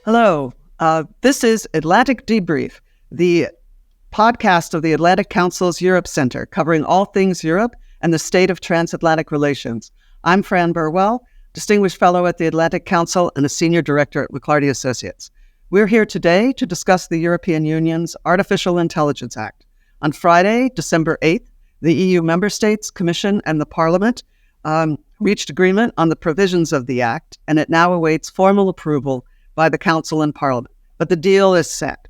Hello, this is Atlantic Debrief, the podcast of the Atlantic Council's Europe Center, covering all things Europe and the state of transatlantic relations. I'm Fran Burwell, Distinguished Fellow at the Atlantic Council and a Senior Director at McClarty Associates. We're here today to discuss the European Union's Artificial Intelligence Act. On Friday, December 8th, the EU member states, Commission, and the Parliament reached agreement on the provisions of the Act, and it now awaits formal approval by the Council and Parliament. But the deal is set.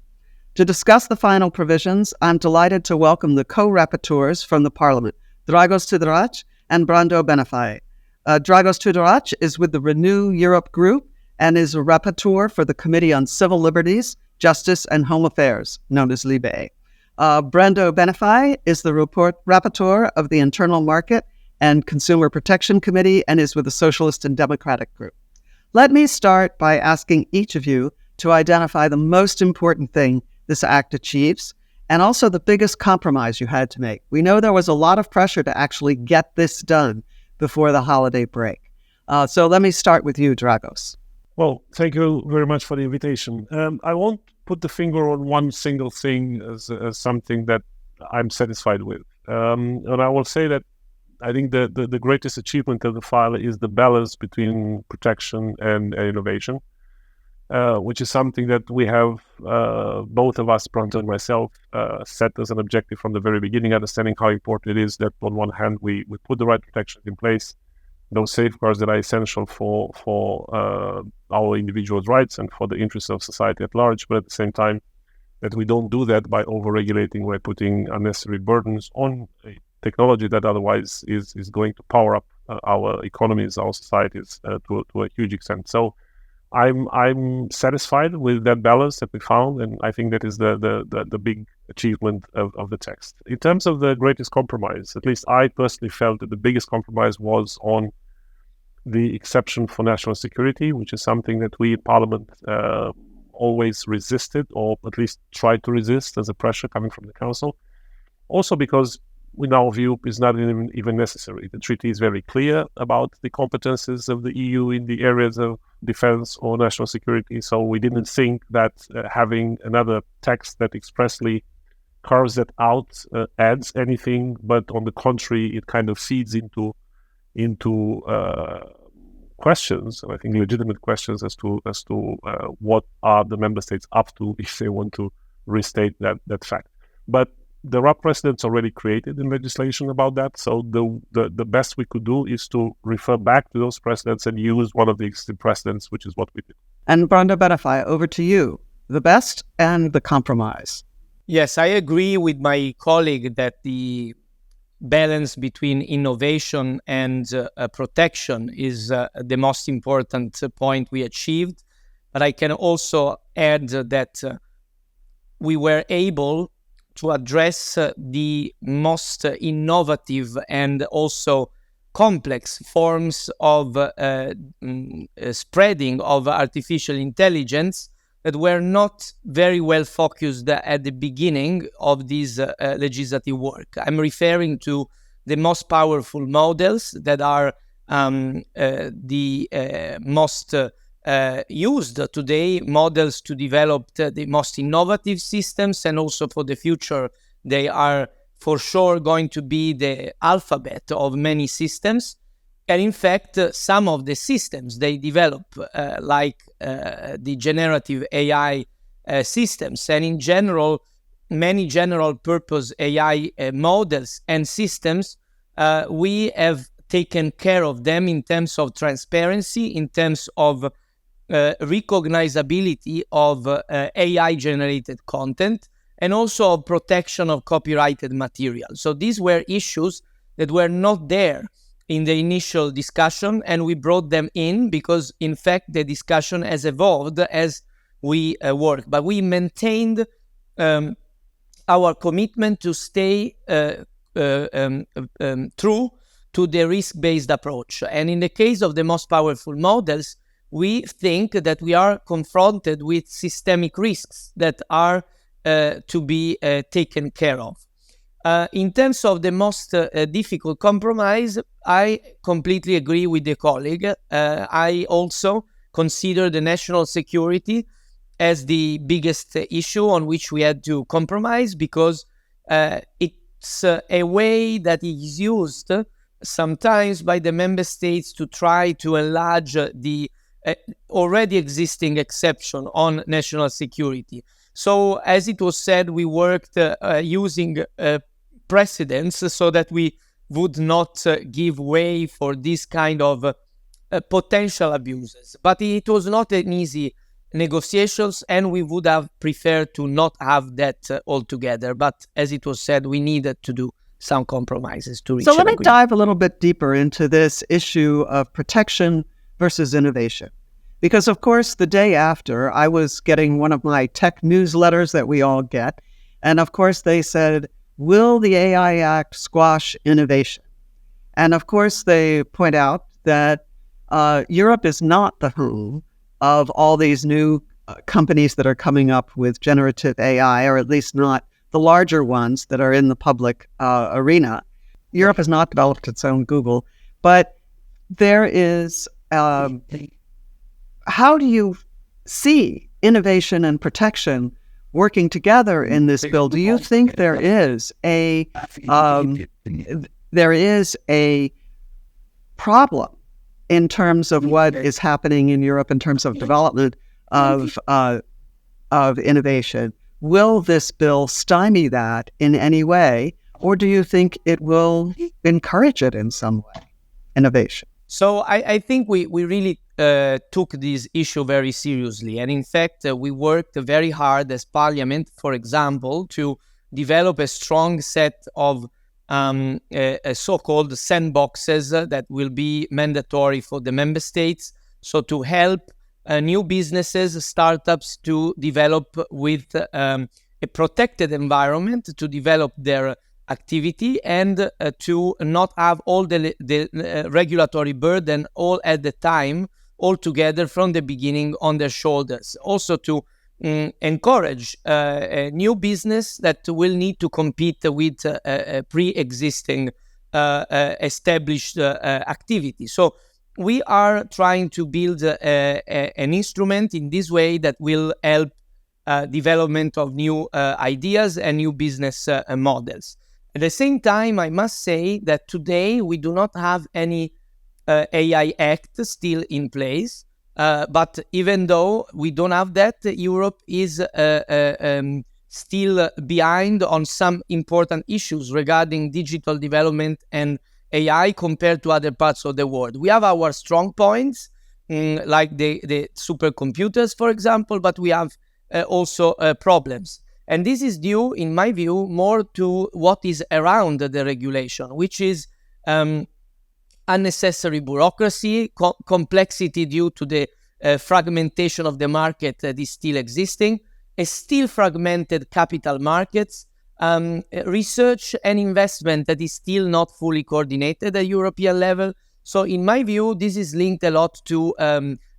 To discuss the final provisions, I'm delighted to welcome the co-rapporteurs from the Parliament, Dragoș Tudorache and Brando Benifei. Dragoș Tudorache is with the Renew Europe group and is a rapporteur for the Committee on Civil Liberties, Justice and Home Affairs, known as LIBE. Brando Benifei is the rapporteur of the Internal Market and Consumer Protection Committee and is with the Socialist and Democratic group. Let me start by asking each of you to identify the most important thing this act achieves and also the biggest compromise you had to make. We know there was a lot of pressure to actually get this done before the holiday break. So let me start with you, Dragoș. Well, thank you very much for the invitation. I won't put the finger on one single thing as something that I'm satisfied with. And I will say that I think the greatest achievement of the file is the balance between protection and innovation, which is something that we have, both of us, Brando and myself, set as an objective from the very beginning, understanding how important it is that on one hand we put the right protections in place, those safeguards that are essential for our individuals' rights and for the interests of society at large, but at the same time that we don't do that by over-regulating, by putting unnecessary burdens on technology that otherwise is going to power up our economies, our societies to a huge extent. So I'm satisfied with that balance that we found, and I think that is the big achievement of the text. In terms of the greatest compromise, at least I personally felt that the biggest compromise was on the exception for national security, which is something that we in Parliament always resisted, or at least tried to resist as a pressure coming from the Council. Also because in our view, is not even necessary. The treaty is very clear about the competences of the EU in the areas of defense or national security. So we didn't think that having another text that expressly carves that out adds anything, but on the contrary, it kind of feeds into questions, and I think legitimate questions as to what are the member states up to if they want to restate that fact. But there are precedents already created in legislation about that, so the best we could do is to refer back to those precedents and use one of the existing precedents, which is what we did. And Brando Benifei, over to you. The best and the compromise. Yes, I agree with my colleague that the balance between innovation and protection is the most important point we achieved. But I can also add that we were able to address the most innovative and also complex forms of spreading of artificial intelligence that were not very well focused at the beginning of this legislative work. I'm referring to the most powerful models that are the most used today, models to develop the most innovative systems, and also for the future they are for sure going to be the alphabet of many systems. And in fact, some of the systems they develop, like the generative AI systems, and in general, many general purpose AI models and systems, we have taken care of them in terms of transparency, in terms of recognizability of AI-generated content, and also of protection of copyrighted material. So these were issues that were not there in the initial discussion, and we brought them in because, in fact, the discussion has evolved as we work. But we maintained our commitment to stay true to the risk-based approach. And in the case of the most powerful models, we think that we are confronted with systemic risks that are to be taken care of. In terms of the most difficult compromise, I completely agree with the colleague. I also consider the national security as the biggest issue on which we had to compromise, because it's a way that is used sometimes by the member states to try to enlarge the already existing exception on national security. So, as it was said, we worked using precedents so that we would not give way for this kind of potential abuses. But it was not an easy negotiations, and we would have preferred to not have that altogether. But as it was said, we needed to do some compromises to reach. So let me dive a little bit deeper into this issue of protection versus innovation. Because, of course, the day after, I was getting one of my tech newsletters that we all get. And, of course, they said, will the AI Act squash innovation? And, of course, they point out that Europe is not the home of all these new companies that are coming up with generative AI, or at least not the larger ones that are in the public arena. Europe has not developed its own Google, but there is... how do you see innovation and protection working together in this bill? Do you think there is a problem in terms of what is happening in Europe in terms of development of innovation? Will this bill stymie that in any way, or do you think it will encourage it in some way, innovation? So I think we really took this issue very seriously. And in fact, we worked very hard as Parliament, for example, to develop a strong set of so-called sandboxes that will be mandatory for the member states. So to help new businesses, startups to develop with a protected environment to develop their activity, and to not have all the regulatory burden all at the time, all together from the beginning on their shoulders. Also to encourage a new business that will need to compete with a pre-existing established activity. So we are trying to build an instrument in this way that will help development of new ideas and new business models. At the same time, I must say that today we do not have any AI Act still in place. But even though we don't have that, Europe is still behind on some important issues regarding digital development and AI compared to other parts of the world. We have our strong points, like the supercomputers, for example, but we have also problems. And this is due, in my view, more to what is around the regulation, which is unnecessary bureaucracy, complexity due to the fragmentation of the market that is still existing, a still fragmented capital markets, research and investment that is still not fully coordinated at European level. So in my view, this is linked a lot to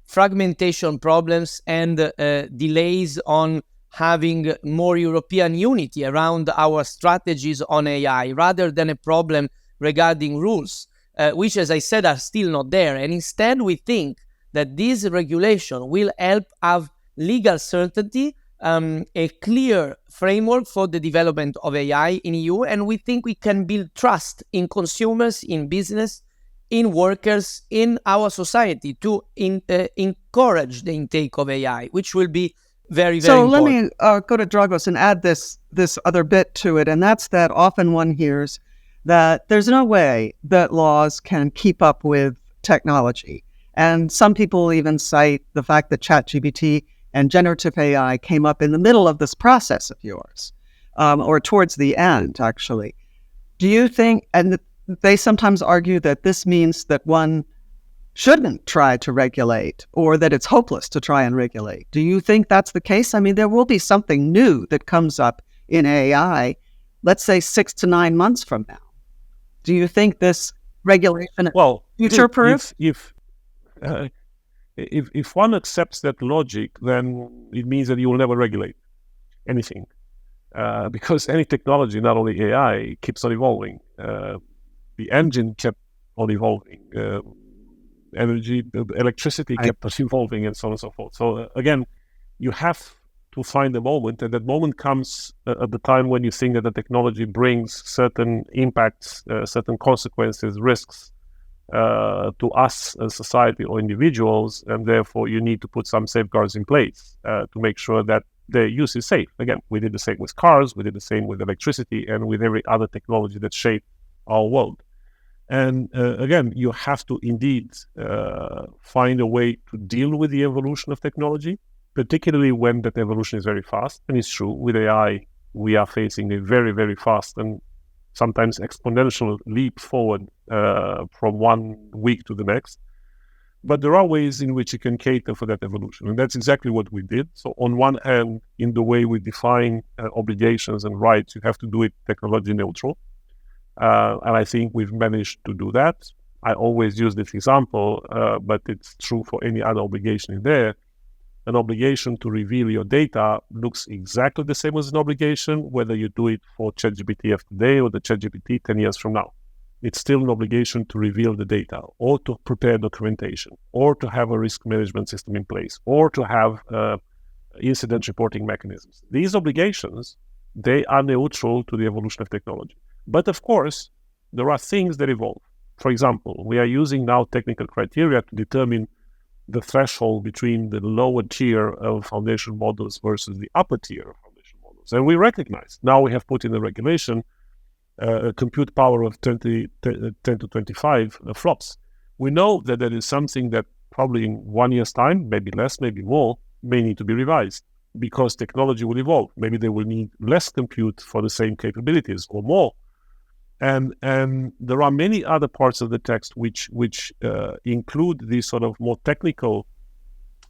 fragmentation problems and delays on having more European unity around our strategies on AI, rather than a problem regarding rules, which, as I said, are still not there. And instead, we think that this regulation will help have legal certainty, a clear framework for the development of AI in EU, and we think we can build trust in consumers, in business, in workers, in our society to encourage the intake of AI, which will be very, very important. So let me go to Dragoș and add this other bit to it, and that's that often one hears that there's no way that laws can keep up with technology. And some people even cite the fact that ChatGPT and generative AI came up in the middle of this process of yours, or towards the end, actually. Do you think, and they sometimes argue that this means that one shouldn't try to regulate, or that it's hopeless to try and regulate. Do you think that's the case? I mean, there will be something new that comes up in AI, let's say 6 to 9 months from now. Do you think this regulation is future-proof? If one accepts that logic, then it means that you will never regulate anything, because any technology, not only AI, keeps on evolving. The engine kept on evolving. Electricity kept on evolving, and so on and so forth. So again, you have to find a moment, and that moment comes at the time when you think that the technology brings certain impacts, certain consequences, risks to us as society or individuals, and therefore you need to put some safeguards in place to make sure that the use is safe. Again, we did the same with cars, we did the same with electricity, and with every other technology that shaped our world. And again, you have to indeed find a way to deal with the evolution of technology, particularly when that evolution is very fast. And it's true, with AI, we are facing a very, very fast and sometimes exponential leap forward from 1 week to the next. But there are ways in which you can cater for that evolution. And that's exactly what we did. So on one hand, in the way we define obligations and rights, you have to do it technology neutral. And I think we've managed to do that. I always use this example, but it's true for any other obligation in there. An obligation to reveal your data looks exactly the same as an obligation, whether you do it for ChatGPT of today or the ChatGPT 10 years from now. It's still an obligation to reveal the data, or to prepare documentation, or to have a risk management system in place, or to have incident reporting mechanisms. These obligations, they are neutral to the evolution of technology. But of course, there are things that evolve. For example, we are using now technical criteria to determine the threshold between the lower tier of foundation models versus the upper tier of foundation models. And we recognize, now we have put in the regulation, a compute power of 10 to 25 flops. We know that there is something that probably in 1 year's time, maybe less, maybe more, may need to be revised because technology will evolve. Maybe they will need less compute for the same capabilities or more. And there are many other parts of the text which include these sort of more technical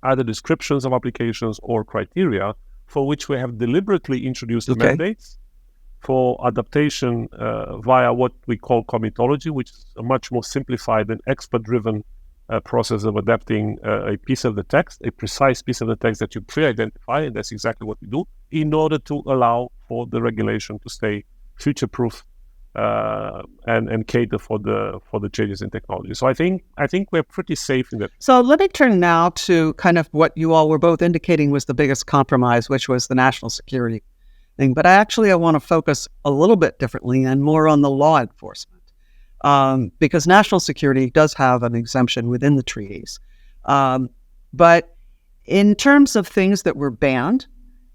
either descriptions of applications or criteria for which we have deliberately introduced mandates for adaptation via what we call comitology, which is a much more simplified and expert-driven process of adapting a piece of the text, a precise piece of the text that you pre-identify, and that's exactly what we do, in order to allow for the regulation to stay future-proof and cater for the changes in technology. So I think we're pretty safe in that. So let me turn now to kind of what you all were both indicating was the biggest compromise, which was the national security thing. But I want to focus a little bit differently and more on the law enforcement, because national security does have an exemption within the treaties. But in terms of things that were banned,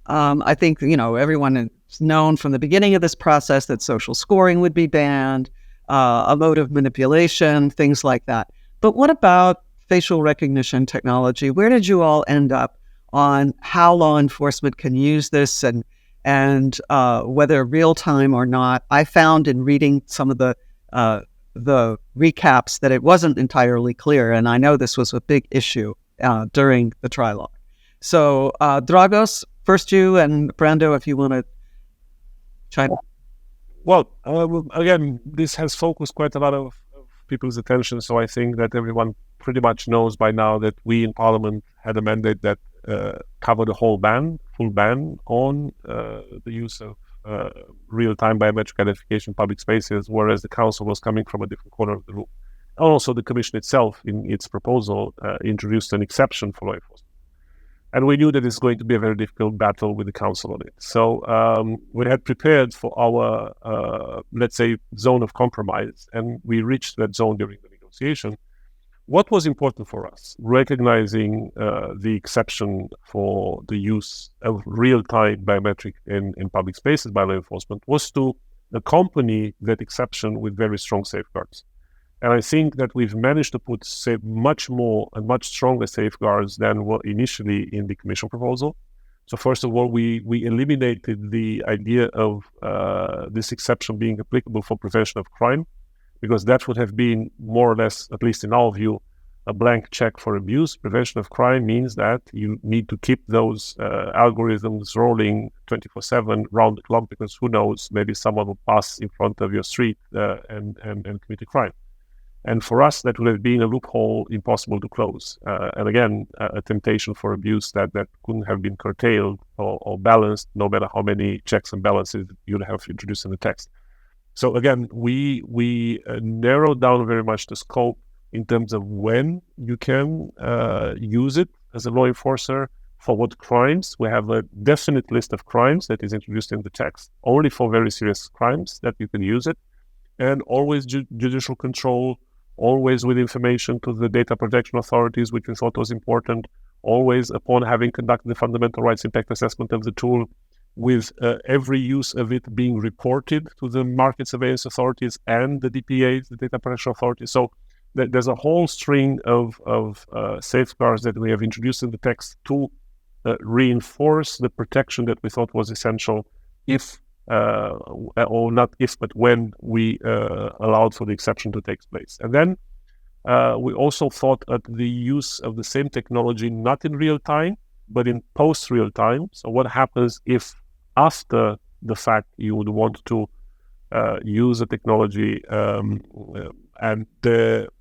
I think, everyone is known from the beginning of this process that social scoring would be banned, emotive manipulation, things like that. But what about facial recognition technology? Where did you all end up on how law enforcement can use this and whether real time or not? I found in reading some of the recaps that it wasn't entirely clear, and I know this was a big issue during the trialogue. So Dragoș, first you, and Brando, if you want to chime in. Well, again, this has focused quite a lot of people's attention, so I think that everyone pretty much knows by now that we in Parliament had a mandate that covered a full ban on the use of real-time biometric identification in public spaces, whereas the Council was coming from a different corner of the room. Also, the Commission itself, in its proposal, introduced an exception for law enforcement. And we knew that it's going to be a very difficult battle with the Council on it. So we had prepared for our, let's say, zone of compromise, and we reached that zone during the negotiation. What was important for us, recognizing the exception for the use of real-time biometric in public spaces by law enforcement, was to accompany that exception with very strong safeguards. And I think that we've managed to put much more and much stronger safeguards than were initially in the Commission proposal. So first of all, we eliminated the idea of this exception being applicable for prevention of crime, because that would have been more or less, at least in our view, a blank check for abuse. Prevention of crime means that you need to keep those algorithms rolling 24/7 round the clock, because who knows, maybe someone will pass in front of your street and commit a crime. And for us, that would have been a loophole impossible to close. And again, a temptation for abuse that couldn't have been curtailed or balanced, no matter how many checks and balances you'd have introduced in the text. So again, we narrowed down very much the scope in terms of when you can use it as a law enforcer, for what crimes. We have a definite list of crimes that is introduced in the text, only for very serious crimes that you can use it, and always judicial control, always with information to the data protection authorities, which we thought was important, always upon having conducted the fundamental rights impact assessment of the tool, with every use of it being reported to the market surveillance authorities and the DPAs, the data protection authorities. So there's a whole string of safeguards that we have introduced in the text to reinforce the protection that we thought was essential if, or not if, but when we allowed for the exception to take place. And then we also thought at the use of the same technology, not in real time, but in post-real time. So what happens if after the fact you would want to use the technology and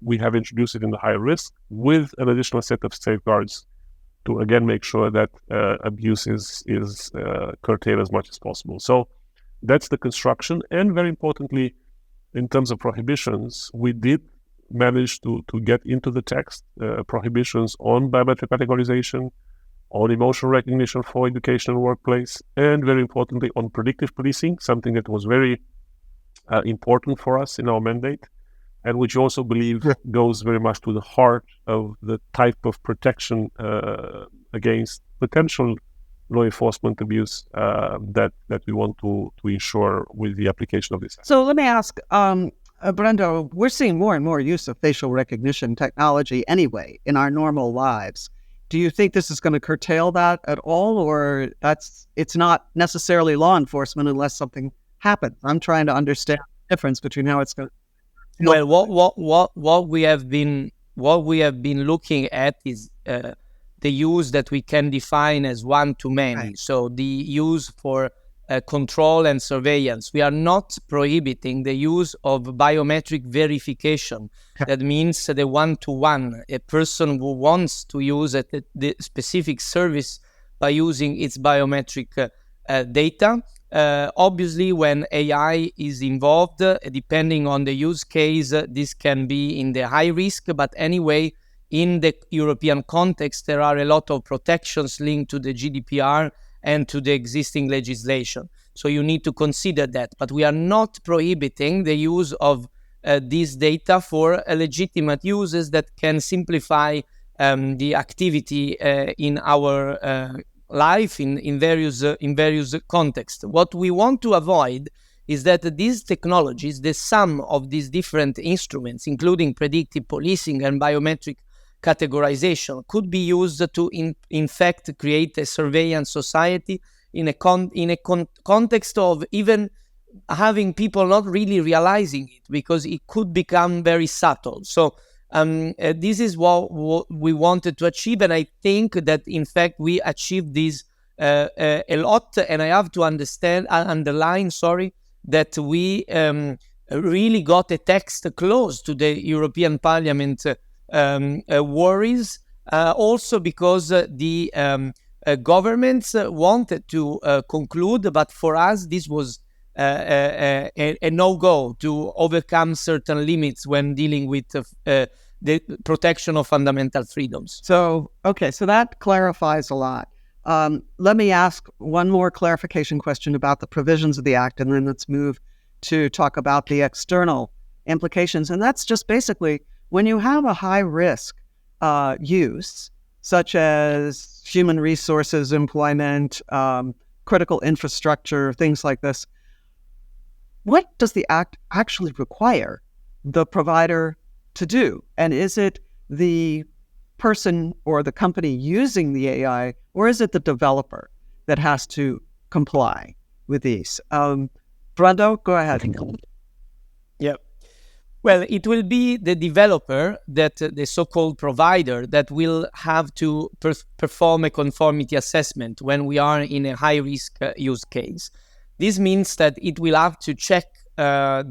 we have introduced it in the high risk with an additional set of safeguards to again make sure that abuse is curtailed as much as possible. So that's the construction. And very importantly, in terms of prohibitions, we did manage to get into the text prohibitions on biometric categorization, on emotional recognition for education and workplace, and very importantly on predictive policing, something that was very important for us in our mandate, and which also believe goes very much to the heart of the type of protection against potential law enforcement abuse that we want to ensure with the application of this. So let me ask, Brando, we're seeing more and more use of facial recognition technology anyway in our normal lives. Do you think this is going to curtail that at all, or it's not necessarily law enforcement unless something happens? I'm trying to understand the difference between how it's going to... Well, what we have been looking at is the use that we can define as one-to-many. Right. So the use for control and surveillance. We are not prohibiting the use of biometric verification. That means the one-to-one. A person who wants to use the specific service by using its biometric data. Obviously, when AI is involved, depending on the use case, this can be in the high risk, but anyway, in the European context, there are a lot of protections linked to the GDPR and to the existing legislation. So you need to consider that. But we are not prohibiting the use of this data for legitimate uses that can simplify the activity in our life in various contexts. What we want to avoid is that these technologies, the sum of these different instruments, including predictive policing and biometric categorization, could be used to in fact create a surveillance society in a context of even having people not really realizing it, because it could become very subtle. So this is what we wanted to achieve, and I think that in fact we achieved this a lot. And I have to underline that we really got a text close to the European Parliament worries, also because the governments wanted to conclude, but for us this was a no-go to overcome certain limits when dealing with the protection of fundamental freedoms. So that clarifies a lot. Let me ask one more clarification question about the provisions of the Act, and then let's move to talk about the external implications. And that's just basically when you have a high-risk use, such as human resources, employment, critical infrastructure, things like this, what does the Act actually require the provider to do? And is it the person or the company using the AI, or is it the developer that has to comply with these? Brando, go ahead. Yeah. Well, it will be the developer, that the so-called provider, that will have to perform a conformity assessment when we are in a high-risk use case. This means that it will have to check a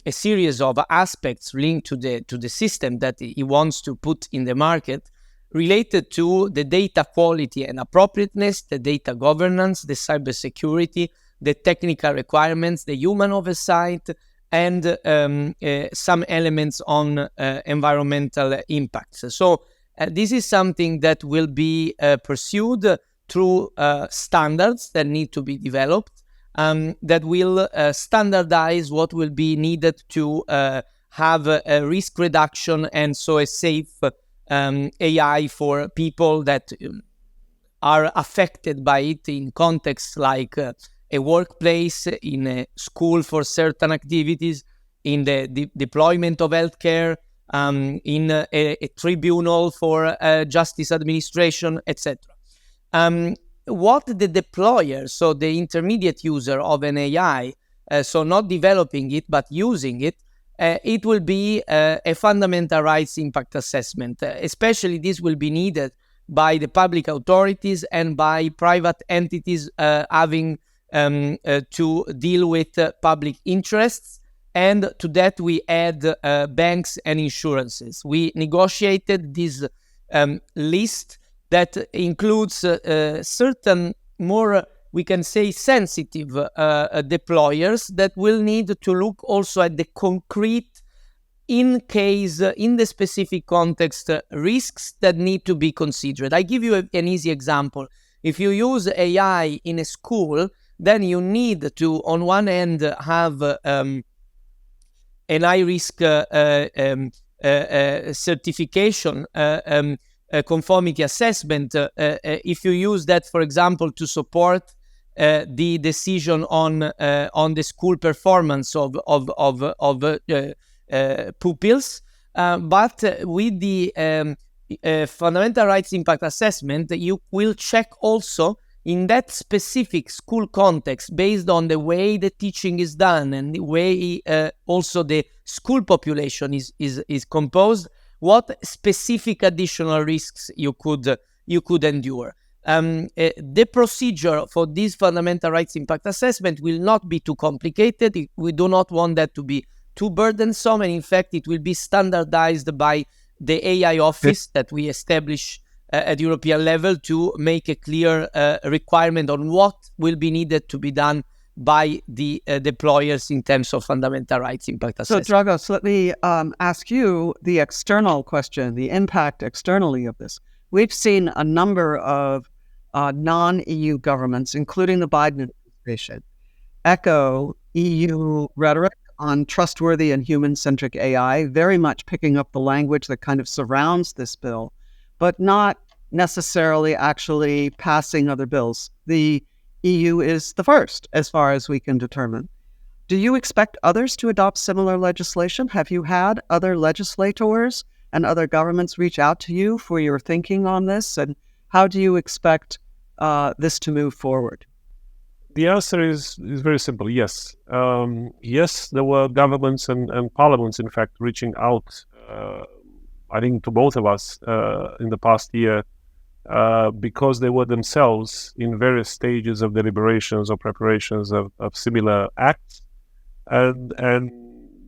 series of aspects linked to the system that he wants to put in the market, related to the data quality and appropriateness, the data governance, the cybersecurity, the technical requirements, the human oversight, and some elements on environmental impacts. So This is something that will be pursued through standards that need to be developed, that will standardize what will be needed to have a risk reduction and so a safe AI for people that are affected by it in contexts like a workplace, in a school for certain activities, in the deployment of healthcare, in a tribunal for justice administration, etc. What the deployer, so the intermediate user of an AI, so not developing it but using it, it will be a fundamental rights impact assessment. Especially this will be needed by the public authorities and by private entities having to deal with public interests. And to that we add banks and insurances. We negotiated this list that includes certain more, we can say, sensitive deployers that will need to look also at the concrete, in the specific context, risks that need to be considered. I give you an easy example. If you use AI in a school, then you need to, on one end, have an high-risk certification, conformity assessment. If you use that, for example, to support the decision on the school performance of pupils, but with the fundamental rights impact assessment, you will check also in that specific school context, based on the way the teaching is done and the way also the school population is composed, what specific additional risks you could endure. The procedure for this fundamental rights impact assessment will not be too complicated. We do not want that to be too burdensome, and in fact it will be standardized by the AI office that we establish at European level to make a clear requirement on what will be needed to be done by the deployers in terms of fundamental rights impact assessment. So, Dragoș, let me ask you the external question, the impact externally of this. We've seen a number of non-EU governments, including the Biden administration, echo EU rhetoric on trustworthy and human-centric AI, very much picking up the language that kind of surrounds this bill, but not necessarily actually passing other bills. The EU is the first, as far as we can determine. Do you expect others to adopt similar legislation? Have you had other legislators and other governments reach out to you for your thinking on this? And how do you expect this to move forward? The answer is very simple. Yes. Yes, there were governments and parliaments, in fact, reaching out, I think, to both of us in the past year, because they were themselves in various stages of deliberations or preparations of similar acts. And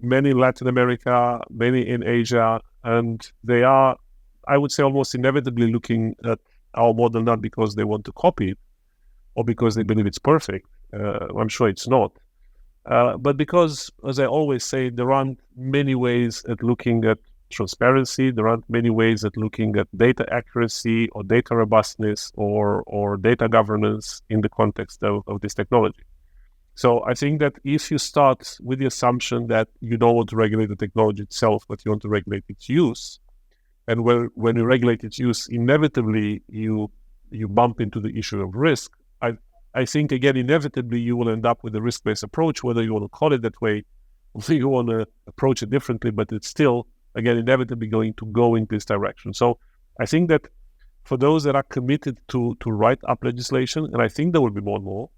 many in Latin America, many in Asia, and they are, I would say, almost inevitably looking at our model, not because they want to copy it, or because they believe it's perfect. I'm sure it's not. But because, as I always say, there aren't many ways at looking at transparency, there aren't many ways at looking at data accuracy or data robustness or data governance in the context of this technology. So I think that if you start with the assumption that you don't want to regulate the technology itself, but you want to regulate its use, and when you regulate its use, inevitably you bump into the issue of risk, I think, again, inevitably you will end up with a risk-based approach, whether you want to call it that way, or you want to approach it differently, but it's still, again, inevitably going to go in this direction. So I think that for those that are committed to write up legislation, and I think there will be more and more,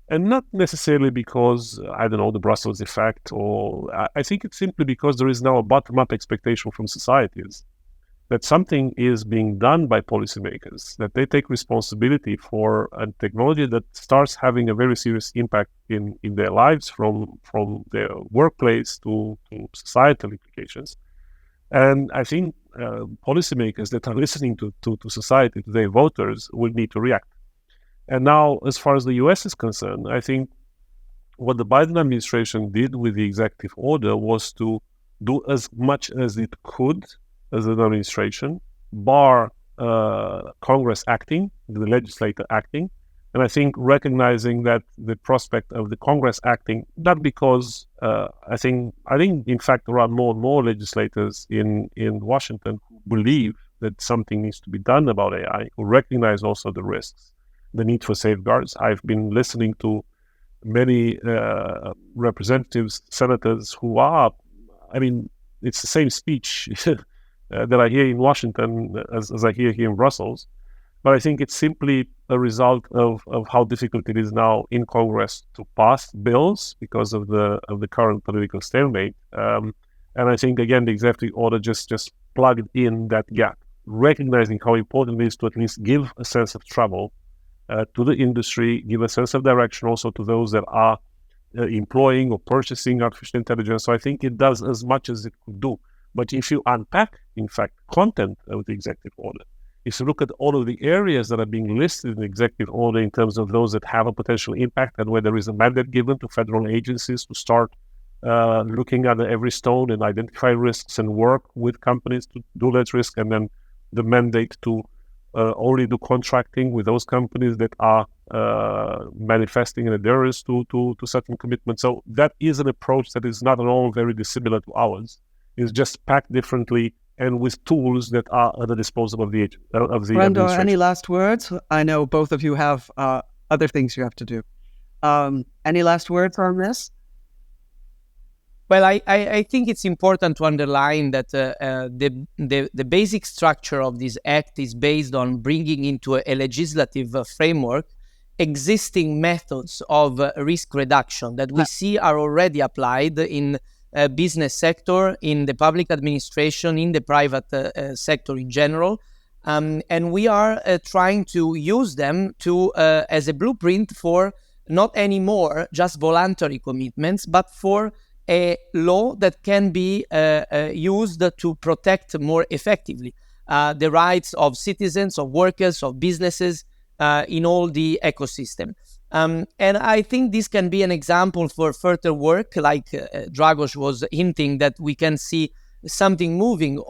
and not necessarily because, I don't know, the Brussels effect, or I think it's simply because there is now a bottom-up expectation from societies that something is being done by policymakers, that they take responsibility for a technology that starts having a very serious impact in their lives, from their workplace to societal implications. And I think policymakers that are listening to society, to their voters, will need to react. And now, as far as the US is concerned, I think what the Biden administration did with the executive order was to do as much as it could as an administration bar Congress acting, the legislator acting. And I think recognizing that the prospect of the Congress acting, not because I think in fact there are more and more legislators in Washington who believe that something needs to be done about AI, who recognize also the risks, the need for safeguards. I've been listening to many representatives, senators who are, it's the same speech that I hear in Washington as I hear here in Brussels. But I think it's simply a result of how difficult it is now in Congress to pass bills because of the current political stalemate. And I think, again, the executive order just plugged in that gap, recognizing how important it is to at least give a sense of travel to the industry, give a sense of direction also to those that are employing or purchasing artificial intelligence. So I think it does as much as it could do. But if you unpack, in fact, content of the executive order, if you look at all of the areas that are being listed in the executive order in terms of those that have a potential impact and where there is a mandate given to federal agencies to start looking at every stone and identify risks and work with companies to do that risk, and then the mandate to only do contracting with those companies that are manifesting an adherence to certain commitments. So that is an approach that is not at all very dissimilar to ours. It's just packed differently and with tools that are at the disposal of the Brando, administration. any last words? I know both of you have other things you have to do. Any last words on this? Well, I think it's important to underline that the basic structure of this act is based on bringing into a legislative framework existing methods of risk reduction that we see are already applied in business sector, in the public administration, in the private sector in general. And we are trying to use them to as a blueprint for not anymore just voluntary commitments, but for a law that can be used to protect more effectively the rights of citizens, of workers, of businesses in all the ecosystem. And I think this can be an example for further work, like Dragoș was hinting that we can see something moving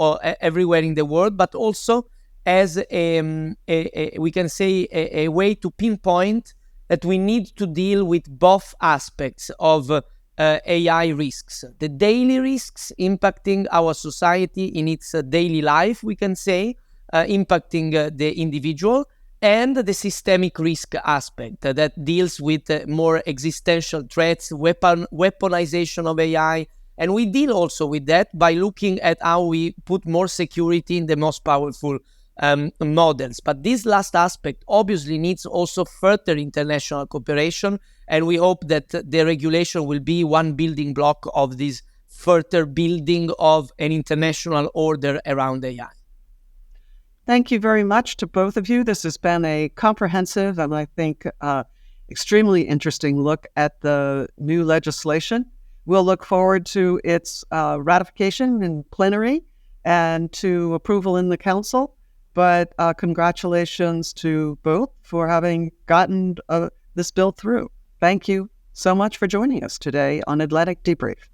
everywhere in the world, but also as we can say a way to pinpoint that we need to deal with both aspects of AI risks, the daily risks impacting our society in its daily life, we can say, impacting the individual, and the systemic risk aspect that deals with more existential threats, weaponization of AI. And we deal also with that by looking at how we put more security in the most powerful models. But this last aspect obviously needs also further international cooperation, and we hope that the regulation will be one building block of this further building of an international order around AI. Thank you very much to both of you. This has been a comprehensive and I think extremely interesting look at the new legislation. We'll look forward to its ratification in plenary and to approval in the Council. But congratulations to both for having gotten this bill through. Thank you so much for joining us today on Atlantic Debrief.